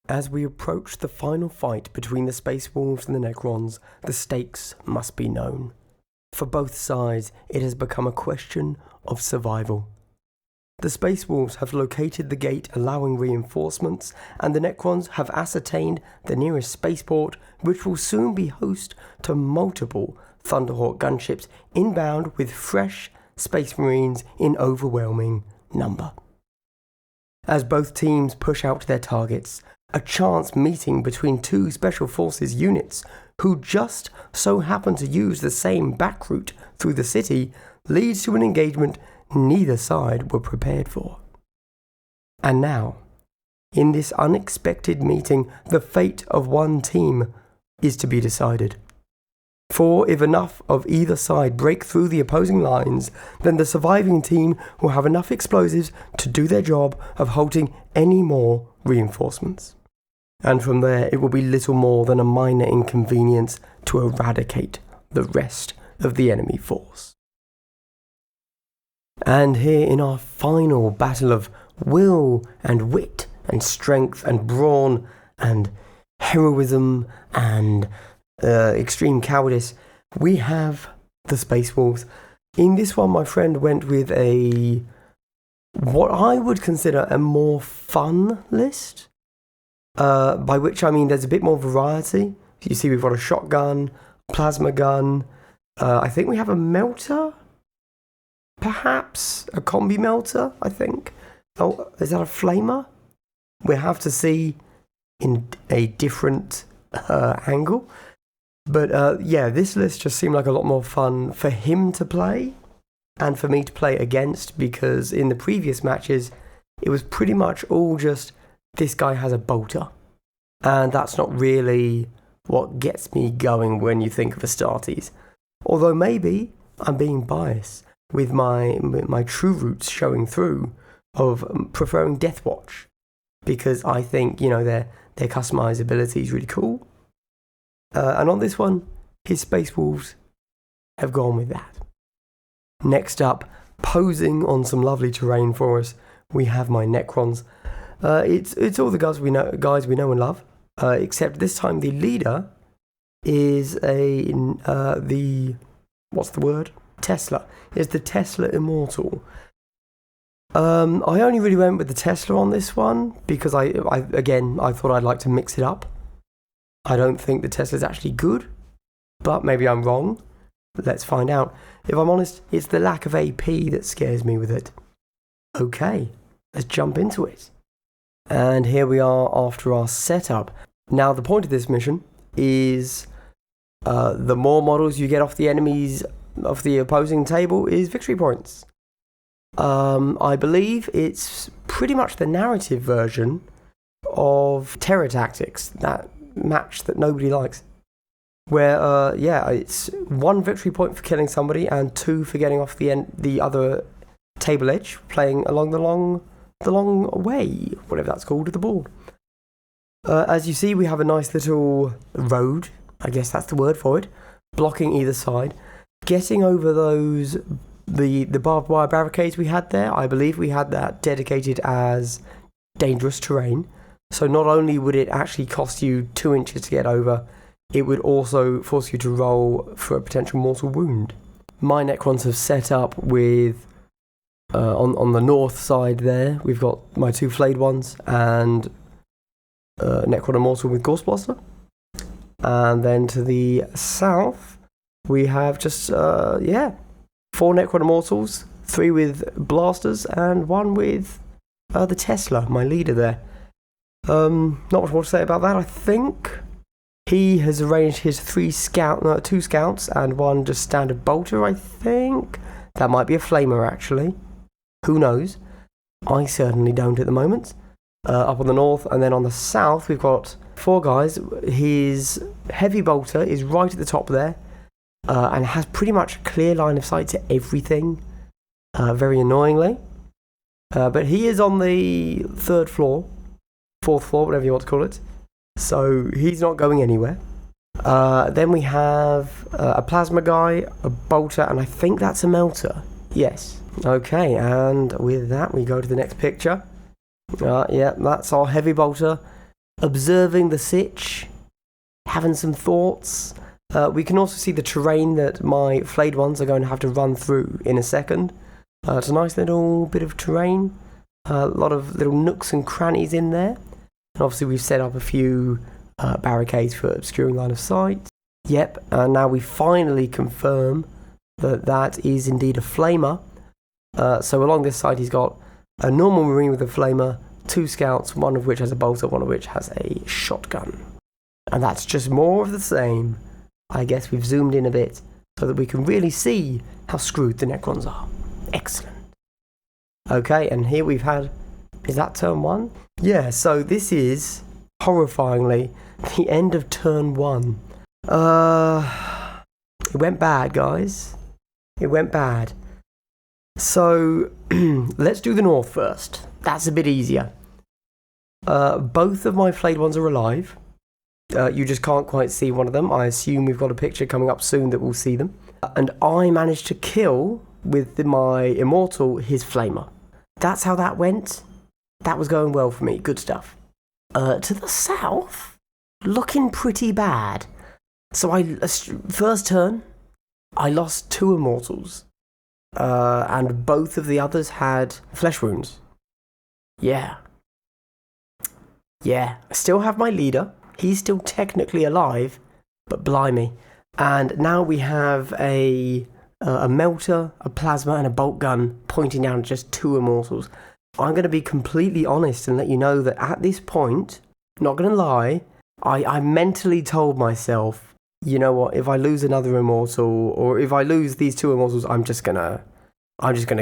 As we approach the final fight between the Space Wolves and the Necrons, the stakes must be known. For both sides, it has become a question of survival. The Space Wolves have located the gate allowing reinforcements, and the Necrons have ascertained the nearest spaceport, which will soon be host to multiple Thunderhawk gunships inbound with fresh Space Marines in overwhelming number. As both teams push out their targets, a chance meeting between two Special Forces units who just so happen to use the same back route through the city leads to an engagement neither side were prepared for. And now, in this unexpected meeting, the fate of one team is to be decided. For if enough of either side break through the opposing lines, then the surviving team will have enough explosives to do their job of halting any more reinforcements. And from there, it will be little more than a minor inconvenience to eradicate the rest of the enemy force. And here in our final battle of will and wit and strength and brawn and heroism and extreme cowardice, we have the Space Wolves. In this one, my friend went with what I would consider a more fun list. By which I mean there's a bit more variety. You see we've got a shotgun, plasma gun, I think we have a melter, perhaps a combi melter, I think. Oh, is that a flamer? We'll have to see in a different angle. But yeah, this list just seemed like a lot more fun for him to play and for me to play against, because in the previous matches it was pretty much all just this guy has a bolter. And that's not really what gets me going when you think of Astartes. Although maybe I'm being biased with my true roots showing through of preferring Deathwatch, because I think, you know, their customizability is really cool. And on this one, his Space Wolves have gone with that. Next up, posing on some lovely terrain for us, we have my Necrons. It's all the guys we know and love, except this time the leader is Tesla. Is the Tesla Immortal. I only really went with the Tesla on this one because I thought I'd like to mix it up. I don't think the Tesla's actually good, but maybe I'm wrong. Let's find out. If I'm honest, it's the lack of AP that scares me with it. Okay, let's jump into it. And here we are after our setup. Now, the point of this mission is the more models you get off the enemies of the opposing table is victory points. I believe it's pretty much the narrative version of Terror Tactics, that match that nobody likes. Where, it's 1 victory point for killing somebody and 2 for getting off the other table edge, playing along the long way, whatever that's called, with the ball. As you see, we have a nice little road, I guess that's the word for it, blocking either side. Getting over the barbed wire barricades we had there, I believe we had that dedicated as dangerous terrain. So not only would it actually cost you 2 inches to get over, it would also force you to roll for a potential mortal wound. My Necrons have set up with on the north side there, we've got my 2 flayed ones and Necron Immortal with Ghost Blaster. And then to the south, we have just, 4 Necron Immortals, 3 with blasters and 1 with the Tesla, my leader there. Not much more to say about that, I think. He has arranged his 2 scouts and 1 just standard bolter, I think. That might be a flamer, actually. Who knows? I certainly don't at the moment. Up on the north, and then on the south, we've got 4 guys. His heavy bolter is right at the top there, and has pretty much a clear line of sight to everything, very annoyingly. But he is on the 4th floor, whatever you want to call it. So he's not going anywhere. Then we have a plasma guy, a bolter, and I think that's a melter. Yes. Okay, and with that we go to the next picture. That's our heavy bolter. observing the sitch, having some thoughts. We can also see the terrain that my flayed ones are going to have to run through in a second. It's a nice little bit of terrain. A lot of little nooks and crannies in there. And obviously we've set up a few barricades for obscuring line of sight. Yep, and now we finally confirm that that is indeed a flamer. So along this side he's got a normal marine with a flamer, 2 scouts, one of which has a bolter, one of which has a shotgun. And that's just more of the same. I guess we've zoomed in a bit so that we can really see how screwed the Necrons are. Excellent. Okay, and here we've had... Is that turn 1? Yeah, so this is, horrifyingly, the end of turn 1. It went bad, guys. It went bad. So, let's do the north first. That's a bit easier. Both of my flayed ones are alive. You just can't quite see one of them. I assume we've got a picture coming up soon that will see them. And I managed to kill, with my immortal, his flamer. That's how that went. That was going well for me. Good stuff. To the south, looking pretty bad. So first turn, I lost 2 immortals. And both of the others had flesh wounds. Yeah. I still have my leader. He's still technically alive, but blimey. And now we have a melter, a plasma, and a bolt gun pointing down at just 2 immortals. I'm going to be completely honest and let you know that at this point, not going to lie, I mentally told myself, you know what, if I lose another immortal, or if I lose these 2 immortals, I'm just gonna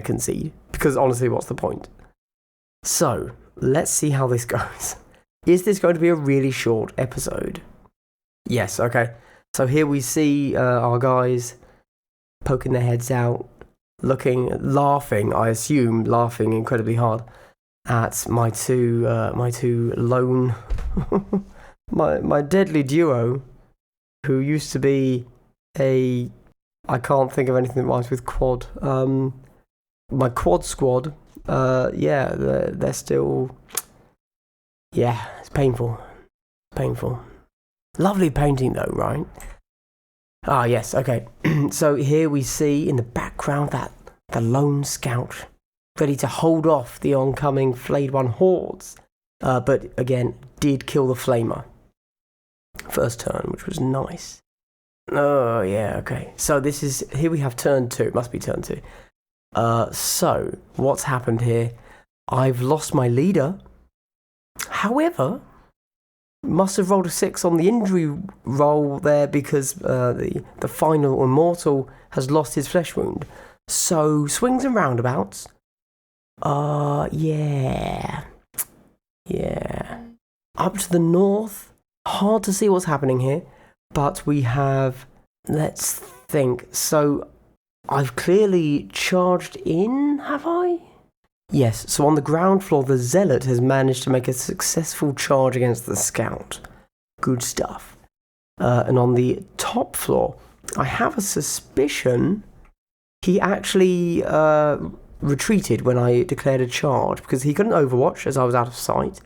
concede. Because honestly, what's the point? So, let's see how this goes. Is this going to be a really short episode? Yes, okay. So here we see our guys poking their heads out, laughing, I assume, laughing incredibly hard at my two lone, my deadly duo, who used to be I can't think of anything that rhymes with quad. My quad squad, they're still, it's painful. Lovely painting though, right? Ah, yes, okay. So here we see in the background that the lone scout ready to hold off the oncoming flayed one hordes, but again, did kill the flamer. First turn, which was nice. Oh, yeah, okay. So here we have turn 2. It must be turn 2. So, what's happened here? I've lost my leader. However, must have rolled a 6 on the injury roll there because the final immortal has lost his flesh wound. So, swings and roundabouts. Yeah. Up to the north. Hard to see what's happening here. But we have... Let's think. So, I've clearly charged in, have I? Yes, so on the ground floor, the Zealot has managed to make a successful charge against the Scout. Good stuff. And on the top floor, I have a suspicion he actually retreated when I declared a charge, because he couldn't overwatch as I was out of sight.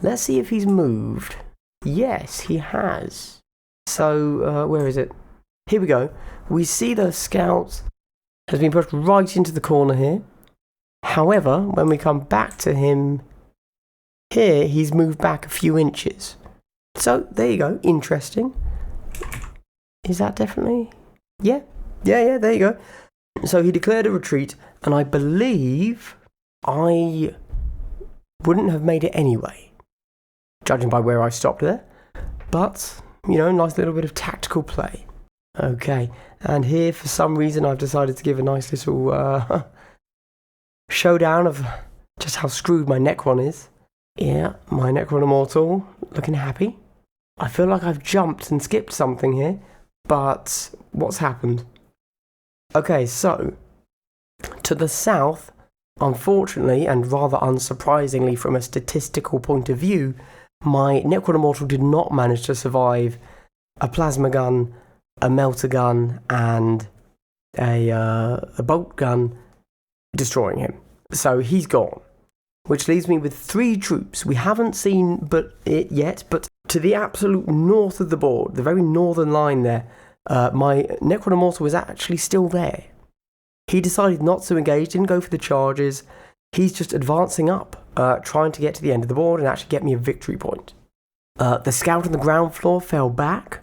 Let's see if he's moved. Yes, he has. So, where is it? Here we go. We see the Scout has been pushed right into the corner here. However, when we come back to him here, he's moved back a few inches. So, there you go. Interesting. Is that definitely... Yeah, there you go. So, he declared a retreat, and I believe I wouldn't have made it anyway, judging by where I stopped there. But, nice little bit of tactical play. Okay, and here, for some reason, I've decided to give a nice little... showdown of just how screwed my Necron is. Yeah, my Necron Immortal looking happy. I feel like I've jumped and skipped something here, but what's happened? Okay, so to the south, unfortunately and rather unsurprisingly from a statistical point of view, my Necron Immortal did not manage to survive a plasma gun, a melter gun, and a bolt gun destroying him. So he's gone. which leaves me with 3 troops. We haven't seen it yet, but to the absolute north of the board, the very northern line there, my Necron Immortal was actually still there. He decided not to engage, didn't go for the charges. He's just advancing up, trying to get to the end of the board and actually get me a victory point. The scout on the ground floor fell back,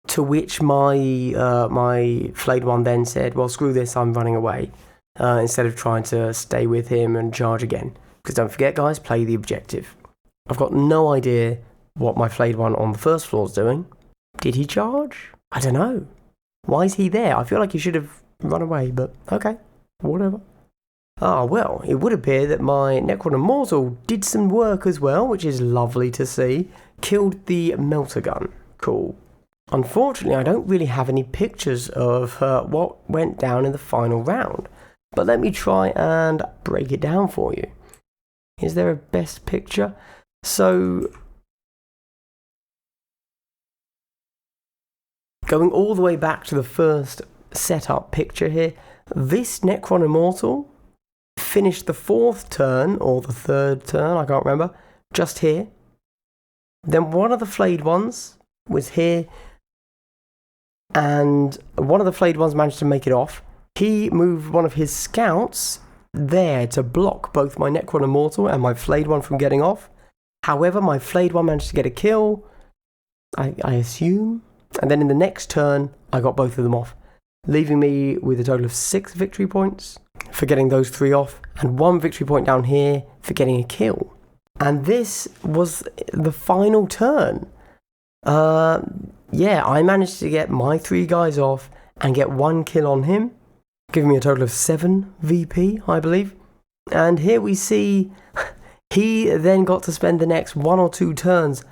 to which my flayed one then said, well, screw this, I'm running away, instead of trying to stay with him and charge again. Because don't forget, guys, play the objective. I've got no idea what my flayed one on the first floor is doing. Did he charge? I don't know. Why is he there? I feel like he should have run away, but okay, whatever. Well, it would appear that my Necron Immortal did some work as well, which is lovely to see. Killed the melter gun. Cool. Unfortunately, I don't really have any pictures of what went down in the final round, but let me try and break it down for you. Is there a best picture? So, going all the way back to the first setup picture here, this Necron Immortal finished the 4th turn, or the 3rd turn, I can't remember, just here. Then one of the flayed ones was here, and one of the flayed ones managed to make it off. He moved one of his scouts there to block both my Necron Immortal and my flayed one from getting off. However, my flayed one managed to get a kill, I assume. And then in the next turn, I got both of them off, leaving me with a total of 6 victory points for getting those 3 off, and 1 victory point down here for getting a kill. And this was the final turn. Yeah, I managed to get my 3 guys off and get 1 kill on him, giving me a total of 7 VP, I believe. And here we see he then got to spend the next 1 or 2 turns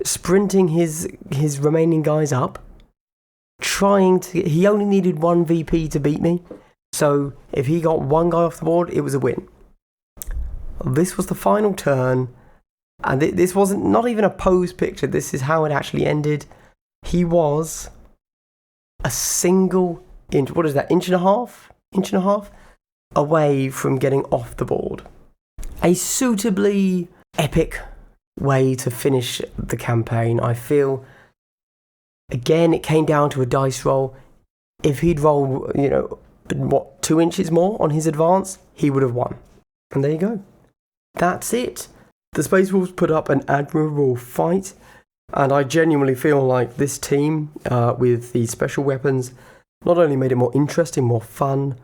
sprinting his remaining guys up, he only needed 1 VP to beat me, so if he got 1 guy off the board, it was a win. This was the final turn, and this wasn't not even a pose picture, this is how it actually ended. He was a single inch, what is that, inch and a half away from getting off the board. A suitably epic way to finish the campaign, I feel. Again, it came down to a dice roll. If he'd rolled, 2 inches more on his advance, he would have won. And there you go. That's it. The Space Wolves put up an admirable fight, and I genuinely feel like this team, with the special weapons, not only made it more interesting, more fun,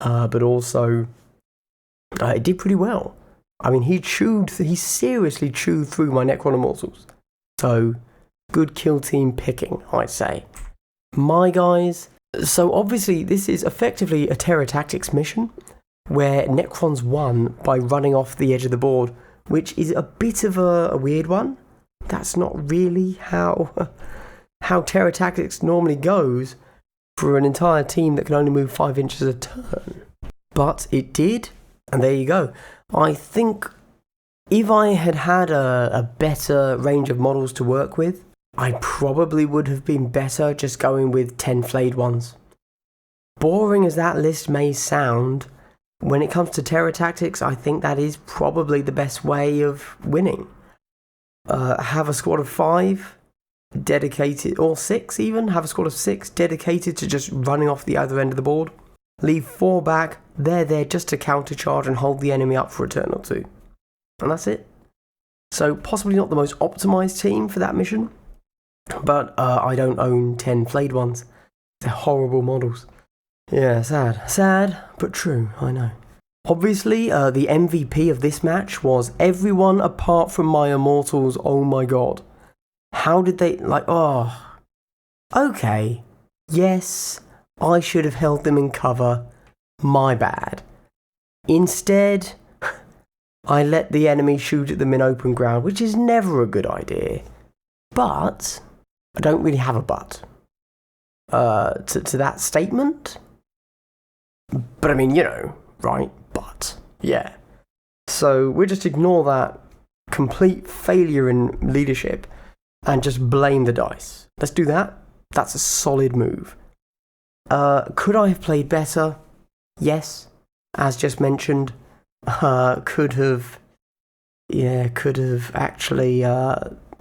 but also it did pretty well. I mean, he seriously chewed through my Necron Immortals. So, good kill team picking, I'd say. My guys, so obviously this is effectively a Terror Tactics mission, where Necrons won by running off the edge of the board, which is a bit of a weird one. That's not really how Terror Tactics normally goes for an entire team that can only move 5 inches a turn. But it did, and there you go. I think if I had had a better range of models to work with, I probably would have been better just going with 10 flayed ones. Boring as that list may sound, when it comes to Terror Tactics, I think that is probably the best way of winning. Have a squad of 5 dedicated, or 6 even, have a squad of 6 dedicated to just running off the other end of the board. Leave 4 back, they're there just to countercharge and hold the enemy up for a turn or 2. And that's it. So possibly not the most optimised team for that mission, but I don't own 10 flayed ones. They're horrible models. Yeah, sad. Sad, but true, I know. Obviously, the MVP of this match was everyone apart from my Immortals. Oh my god. How did they, okay, yes, I should have held them in cover. My bad. Instead, I let the enemy shoot at them in open ground, which is never a good idea. But I don't really have a but to that statement. But I mean, right? But yeah. So we'll just ignore that complete failure in leadership and just blame the dice. Let's do that. That's a solid move. Could I have played better? Yes. As just mentioned, could have yeah, could have actually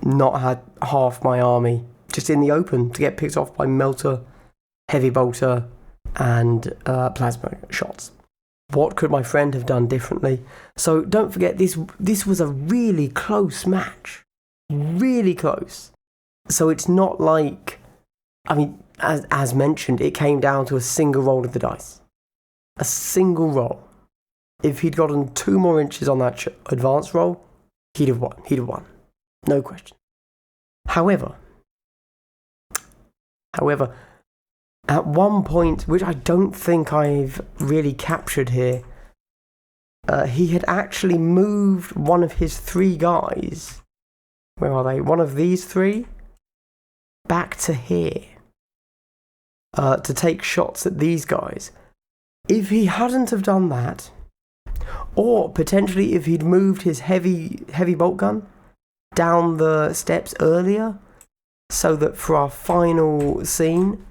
not had half my army just in the open to get picked off by Melter, Heavy Bolter, and Plasma shots. What could my friend have done differently? So don't forget, this was a really close match. Really close. So it's not like, I mean, as mentioned, it came down to a single roll of the dice. A single roll. If he'd gotten 2 more inches on that advance roll, he'd have won. He'd have won. No question. However, at one point, which I don't think I've really captured here, he had actually moved one of his 3 guys. Where are they? One of these 3 back to here to take shots at these guys. If he hadn't have done that, or potentially if he'd moved his heavy bolt gun down the steps earlier, so that for our final scene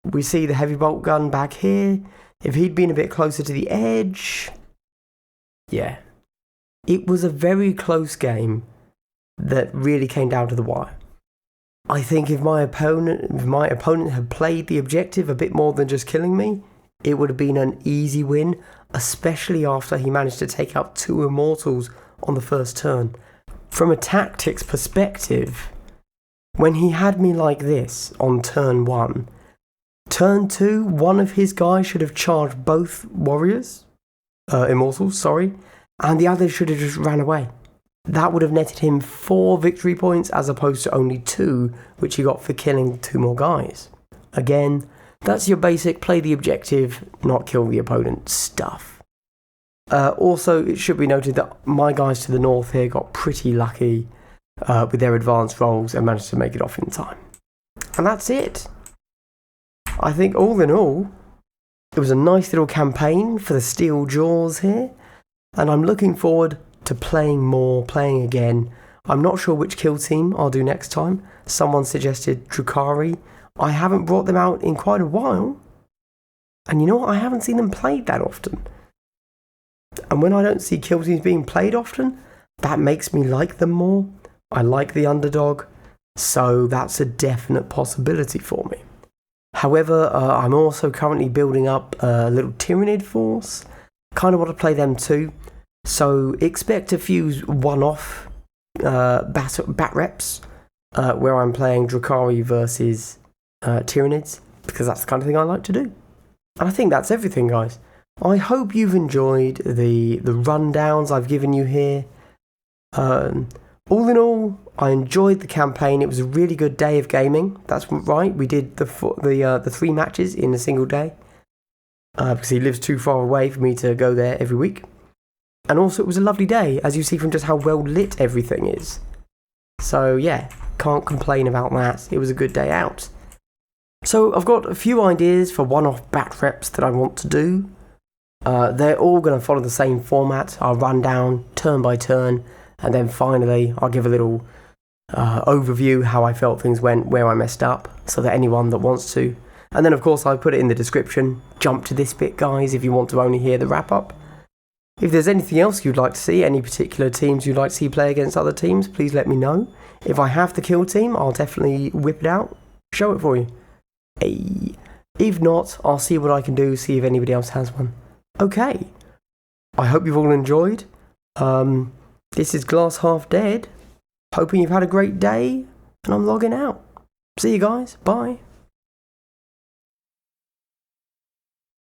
we see the heavy bolt gun back here. If he'd been a bit closer to the edge, yeah, it was a very close game that really came down to the wire. I think if my opponent had played the objective a bit more than just killing me, it would have been an easy win, especially after he managed to take out 2 immortals on the first turn. From a tactics perspective, when he had me like this on turn 1, turn 2, one of his guys should have charged both immortals, and the other should have just ran away. That would have netted him 4 victory points as opposed to only 2, which he got for killing 2 more guys. Again, that's your basic play the objective, not kill the opponent stuff. Also, it should be noted that my guys to the north here got pretty lucky with their advanced rolls and managed to make it off in time. And that's it. I think all in all, it was a nice little campaign for the Steel Jaws here, and I'm looking forward to playing more, playing again. I'm not sure which kill team I'll do next time. Someone suggested Drukhari. I haven't brought them out in quite a while. And you know what? I haven't seen them played that often. And when I don't see kill teams being played often, that makes me like them more. I like the underdog. So that's a definite possibility for me. However, I'm also currently building up a little Tyrannid force. Kind of want to play them too. So expect a few one-off bat reps where I'm playing Drukhari versus Tyrannids, because that's the kind of thing I like to do. And I think that's everything, guys. I hope you've enjoyed the rundowns I've given you here. All in all, I enjoyed the campaign. It was a really good day of gaming. That's right. We did the 3 matches in a single day because he lives too far away for me to go there every week. And also, it was a lovely day, as you see from just how well lit everything is. So yeah, can't complain about that. It was a good day out. So I've got a few ideas for one-off bat reps that I want to do. They're all going to follow the same format. I'll run down turn by turn, and then finally I'll give a little overview how I felt things went, where I messed up, so that anyone that wants to. And then of course I'll put it in the description. Jump to this bit, guys, if you want to only hear the wrap-up. If there's anything else you'd like to see, any particular teams you'd like to see play against other teams, please let me know. If I have the kill team, I'll definitely whip it out, show it for you. Hey. If not, I'll see what I can do, see if anybody else has one. Okay. I hope you've all enjoyed. This is Glass Half Dead. Hoping you've had a great day, and I'm logging out. See you guys. Bye.